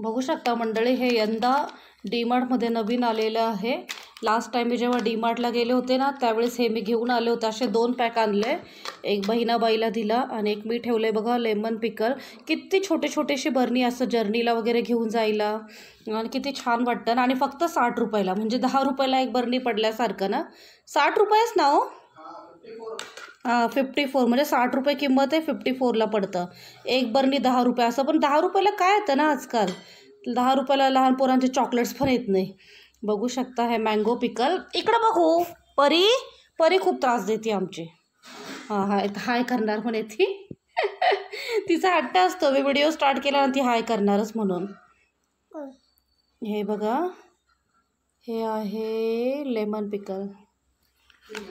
बघू शकता मंडळी, हे यंदा डीमार्टमध्ये नवीन आलेलं आहे. लास्ट टाईम मी जेव्हा डीमार्टला गेले होते ना, त्यावेळेस हे मी घेऊन आले होते. असे 2 पॅक आणले, एक बहिणाबाईला दिला आणि एक मी ठेवले बघा लेमन पिकल. किती छोटे छोटेशी बरणी, असं जर्नीला वगैरे घेऊन जायला आणि किती छान वाटतं ना. आणि फक्त 60 रुपयाला, म्हणजे 10 रुपयाला एक बरणी पडल्यासारखं ना. 60 रुपयेच ना हो. 54 म्हणजे 60 रुपये किंमत आहे, 54ला पडतं. एक बरणी 10 रुपये असं. पण 10 रुपयाला काय येतं ना आजकाल, 10 रुपयाला लहान पोरांचे चॉकलेट्स पण येत नाही. बघू शकता हे मँगो पिकल. इकडं बघू, परी परी खूप त्रास देते आमची. हाय करणार म्हणे ती. तिचा हट्ट असतो, मी व्हिडिओ स्टार्ट केला ना ती हाय करणारच म्हणून. हे बघा, हे आहे लेमन पिकल.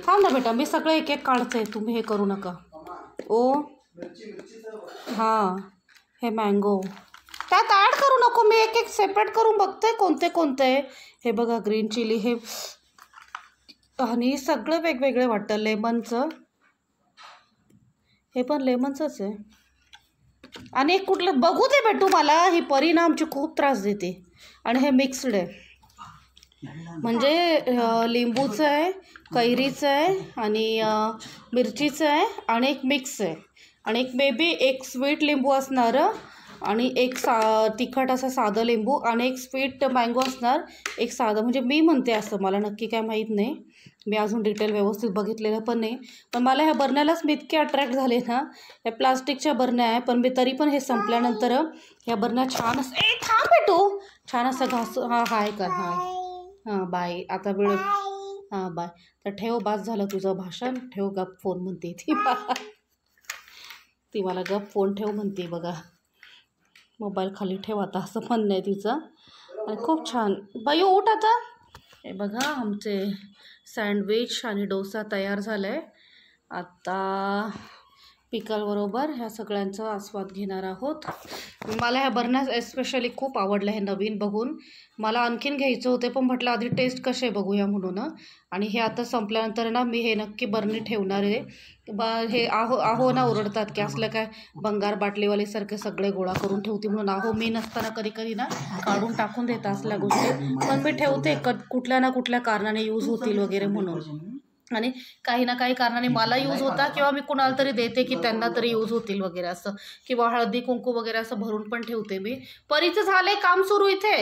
थांब ना बेटा, मी सगळं एक एक काढते, तुम्ही हे करू नका. ओ हां, हे मँगो त्यात ॲड करू नको, मी एक एक सेपरेट करून बघते कोणते कोणते. हे बघा ग्रीन चिली, हे आणि सगळं वेगवेगळे वाटतं. लेमनचं, हे पण लेमनचंच आहे. आणि एक कुठलं बघू दे भेटू मला. ही परी ना आमची खूप त्रास देते. आणि हे मिक्स्ड आहे, म्हणजे लिंबूचं आहे, कैरीचं आहे आणि मिरचीचं आहे आणि एक मिक्स आहे. आणि एक मे बी एक स्वीट लिंबू असणार आणि एक तिखट असं साधं लिंबू आणि एक स्वीट मँगो असणार, एक साधं. म्हणजे मी म्हणते असं, मला नक्की काय माहीत नाही, मी अजून डिटेल व्यवस्थित बघितलेलं पण नाही. पण मला ह्या बरण्यालाच मी इतके अट्रॅक्ट झाले ना. ह्या प्लास्टिकच्या बरण्या आहे, पण मी तरी पण हे संपल्यानंतर ह्या बरण्या छान असं, ए थांब भेटू, छान असं घासू. हाय कर, हाय, बाय. आता वेळ, बाय. तर ठेव, बास झालं तुझं भाषण, ठेव गप फोन म्हणते ती मला गप फोन ठेव म्हणते बघा. मोबाईल खाली ठेव आता, असं म्हणणं आहे तिचं. आणि खूप छान. बाई उठ आता. हे बघा आमचे सँडविच आणि डोसा तयार झालं आहे. आता पिकलबरोबर ह्या सगळ्यांचा आस्वाद घेणार आहोत. मला ह्या बरण्या एस्पेशली खूप आवडल्या हे नवीन बघून. मला आणखीन घ्यायचं होते, पण म्हटलं आधी टेस्ट कसे बघूया म्हणून. आणि हे आता संपल्यानंतर ना मी हे नक्की बरणी ठेवणार आहे. हे आहो ना ओरडतात की असलं काय बंगार बाटलीवालीसारखे सगळे गोळा करून ठेवते म्हणून. मी नसताना कधी कधी ना काढून टाकून देतात असल्या गोष्टी, पण मी ठेवते कुठल्या ना कुठल्या कारणाने यूज होतील वगैरे म्हणून. आणि काही ना काही कारणाने मला यूज होता, किंवा मी कुणाला तरी देते की त्यांना तरी यूज होतील वगैरे असं. किंवा हळदी कुंकू वगैरे असं भरून पण ठेवते मी. परीचं झालंय काम सुरू इथे.